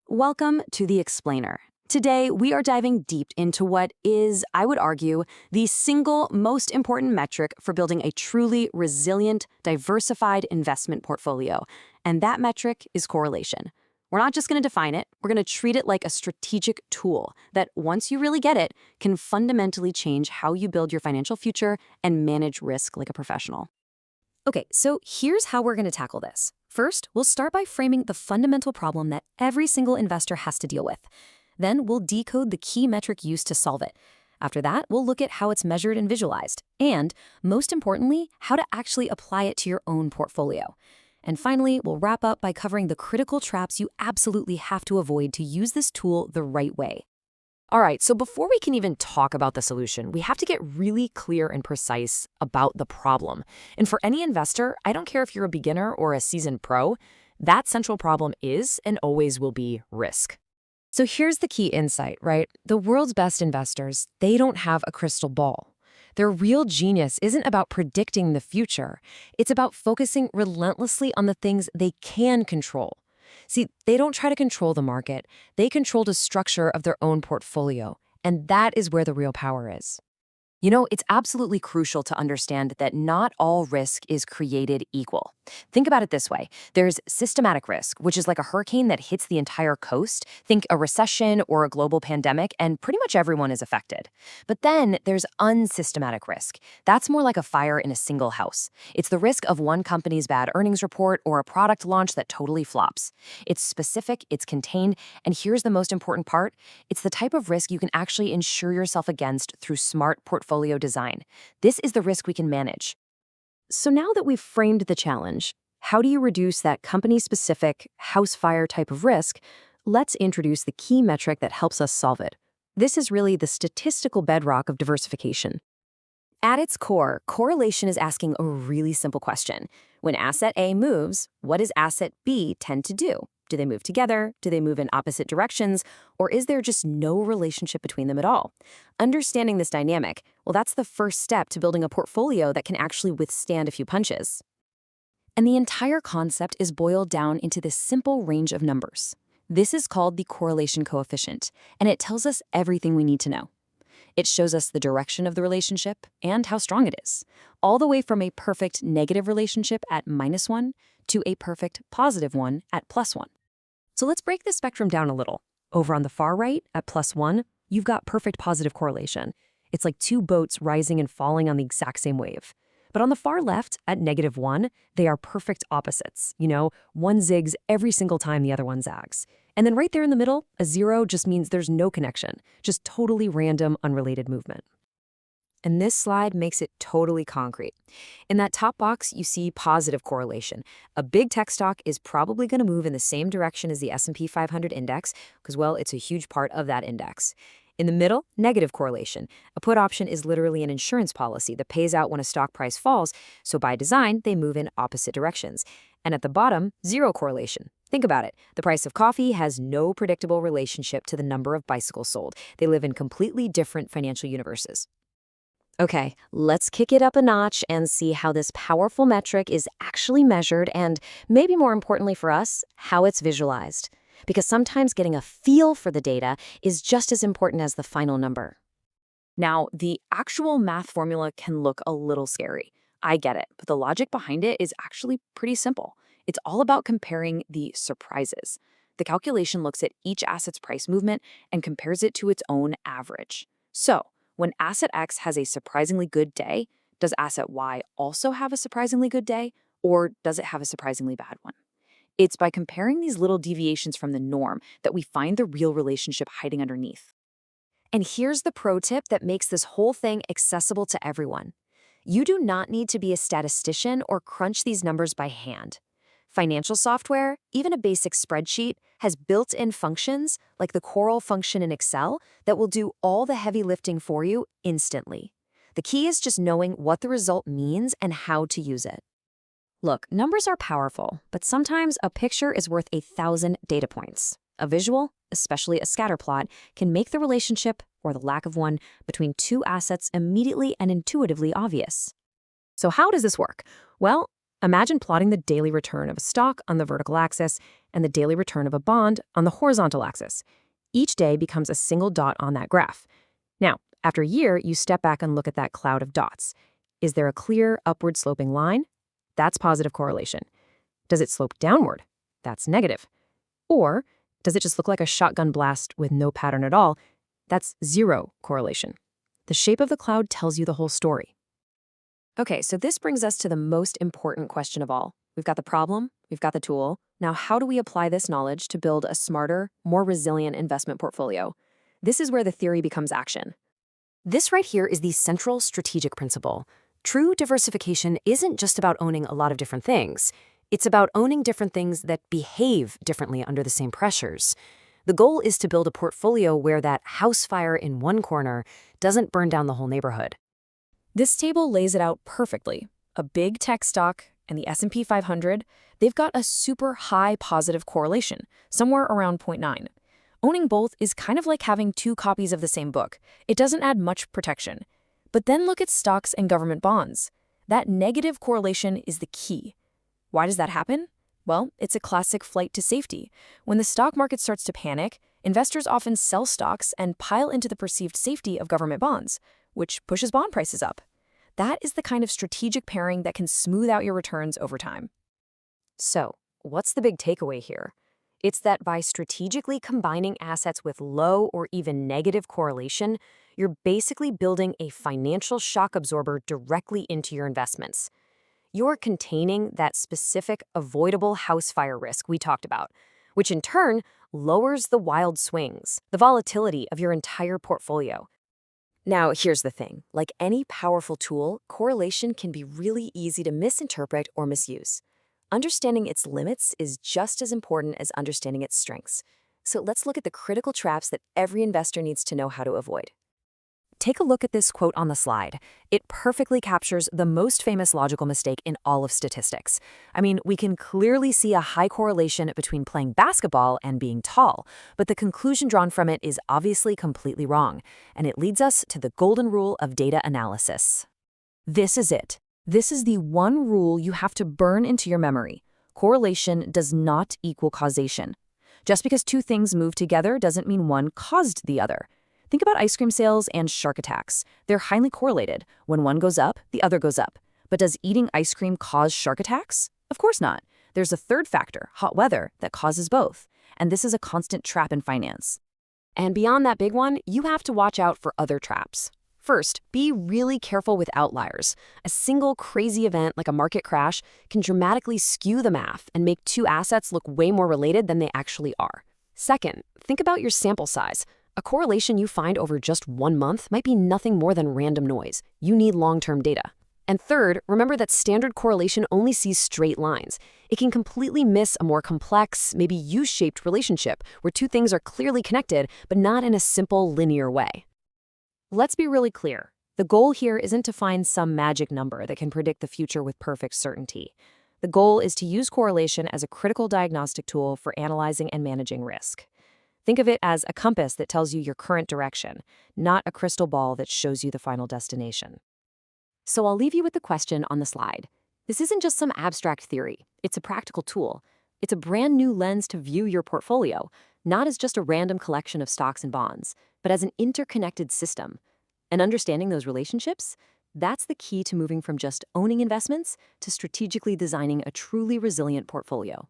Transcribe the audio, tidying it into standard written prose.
Welcome to The Explainer. Today, we are diving deep into what is, I would argue, the single most important metric for building a truly resilient, diversified investment portfolio. And that metric is correlation. We're not just going to define it, we're going to treat it like a strategic tool that, once you really get it, can fundamentally change how you build your financial future and manage risk like a professional. Okay, so here's how we're going to tackle this. First, we'll start by framing the fundamental problem that every single investor has to deal with. Then we'll decode the key metric used to solve it. After that, we'll look at how it's measured and visualized, and, most importantly, how to actually apply it to your own portfolio. And finally, we'll wrap up by covering the critical traps you absolutely have to avoid to use this tool the right way. All right, so before we can even talk about the solution, we have to get really clear and precise about the problem. And for any investor, I don't care if you're a beginner or a seasoned pro, that central problem is and always will be risk. So here's the key insight, right? The world's best investors, they don't have a crystal ball. Their real genius isn't about predicting the future. It's about focusing relentlessly on the things they can control. See, they don't try to control the market. They control the structure of their own portfolio. And that is where the real power is. You know, it's absolutely crucial to understand that not all risk is created equal. Think about it this way. There's systematic risk, which is like a hurricane that hits the entire coast. Think a recession or a global pandemic, and pretty much everyone is affected. But then there's unsystematic risk. That's more like a fire in a single house. It's the risk of one company's bad earnings report or a product launch that totally flops. It's specific, it's contained, and here's the most important part. It's the type of risk you can actually insure yourself against through smart portfolio design. This is the risk we can manage. So now that we've framed the challenge, how do you reduce that company-specific house fire type of risk? Let's introduce the key metric that helps us solve it. This is really the statistical bedrock of diversification. At its core, correlation is asking a really simple question. When asset A moves, what does asset B tend to do? Do they move together? Do they move in opposite directions? Or is there just no relationship between them at all? Understanding this dynamic, well, that's the first step to building a portfolio that can actually withstand a few punches. And the entire concept is boiled down into this simple range of numbers. This is called the correlation coefficient, and it tells us everything we need to know. It shows us the direction of the relationship and how strong it is, all the way from a perfect negative relationship at -1 to a perfect positive one at +1. So let's break this spectrum down a little. Over on the far right, at +1, you've got perfect positive correlation. It's like two boats rising and falling on the exact same wave. But on the far left, at -1, they are perfect opposites. You know, one zigs every single time the other one zags. And then right there in the middle, a 0 just means there's no connection, just totally random, unrelated movement. And this slide makes it totally concrete. In that top box, you see positive correlation. A big tech stock is probably going to move in the same direction as the S&P 500 index because, well, it's a huge part of that index. In the middle, negative correlation. A put option is literally an insurance policy that pays out when a stock price falls, so by design, they move in opposite directions. And at the bottom, zero correlation. Think about it. The price of coffee has no predictable relationship to the number of bicycles sold. They live in completely different financial universes. Okay, let's kick it up a notch and see how this powerful metric is actually measured and, maybe more importantly for us, how it's visualized. Because sometimes getting a feel for the data is just as important as the final number. Now, the actual math formula can look a little scary. I get it, but the logic behind it is actually pretty simple. It's all about comparing the surprises. The calculation looks at each asset's price movement and compares it to its own average. So, when asset X has a surprisingly good day, does asset Y also have a surprisingly good day, or does it have a surprisingly bad one? It's by comparing these little deviations from the norm that we find the real relationship hiding underneath. And here's the pro tip that makes this whole thing accessible to everyone. You do not need to be a statistician or crunch these numbers by hand. Financial software, even a basic spreadsheet, has built-in functions, like the Coral function in Excel, that will do all the heavy lifting for you instantly. The key is just knowing what the result means and how to use it. Look, numbers are powerful, but sometimes a picture is worth 1,000 data points. A visual, especially a scatter plot, can make the relationship, or the lack of one, between two assets immediately and intuitively obvious. So how does this work? Well, Imagine plotting the daily return of a stock on the vertical axis and the daily return of a bond on the horizontal axis. Each day becomes a single dot on that graph. Now, after a year, you step back and look at that cloud of dots. Is there a clear upward sloping line? That's positive correlation. Does it slope downward? That's negative. Or does it just look like a shotgun blast with no pattern at all? That's zero correlation. The shape of the cloud tells you the whole story. Okay, so this brings us to the most important question of all. We've got the problem, we've got the tool. Now, how do we apply this knowledge to build a smarter, more resilient investment portfolio? This is where the theory becomes action. This right here is the central strategic principle. True diversification isn't just about owning a lot of different things. It's about owning different things that behave differently under the same pressures. The goal is to build a portfolio where that house fire in one corner doesn't burn down the whole neighborhood. This table lays it out perfectly. A big tech stock and the S&P 500, they've got a super high positive correlation, somewhere around 0.9. Owning both is kind of like having two copies of the same book. It doesn't add much protection. But then look at stocks and government bonds. That negative correlation is the key. Why does that happen? Well, it's a classic flight to safety. When the stock market starts to panic, investors often sell stocks and pile into the perceived safety of government bonds, which pushes bond prices up. That is the kind of strategic pairing that can smooth out your returns over time. So, what's the big takeaway here? It's that by strategically combining assets with low or even negative correlation, you're basically building a financial shock absorber directly into your investments. You're containing that specific avoidable house fire risk we talked about, which in turn lowers the wild swings, the volatility of your entire portfolio. Now, here's the thing. Like any powerful tool, correlation can be really easy to misinterpret or misuse. Understanding its limits is just as important as understanding its strengths. So let's look at the critical traps that every investor needs to know how to avoid. Take a look at this quote on the slide. It perfectly captures the most famous logical mistake in all of statistics. I mean, we can clearly see a high correlation between playing basketball and being tall, but the conclusion drawn from it is obviously completely wrong, and it leads us to the golden rule of data analysis. This is it. This is the one rule you have to burn into your memory. Correlation does not equal causation. Just because two things move together doesn't mean one caused the other. Think about ice cream sales and shark attacks. They're highly correlated. When one goes up, the other goes up. But does eating ice cream cause shark attacks? Of course not. There's a third factor, hot weather, that causes both. And this is a constant trap in finance. And beyond that big one, you have to watch out for other traps. First, be really careful with outliers. A single crazy event like a market crash can dramatically skew the math and make two assets look way more related than they actually are. Second, think about your sample size. A correlation you find over just 1 month might be nothing more than random noise. You need long-term data. And third, remember that standard correlation only sees straight lines. It can completely miss a more complex, maybe U-shaped relationship where two things are clearly connected, but not in a simple, linear way. Let's be really clear. The goal here isn't to find some magic number that can predict the future with perfect certainty. The goal is to use correlation as a critical diagnostic tool for analyzing and managing risk. Think of it as a compass that tells you your current direction, not a crystal ball that shows you the final destination. So I'll leave you with the question on the slide. This isn't just some abstract theory. It's a practical tool. It's a brand new lens to view your portfolio, not as just a random collection of stocks and bonds, but as an interconnected system. And understanding those relationships, that's the key to moving from just owning investments to strategically designing a truly resilient portfolio.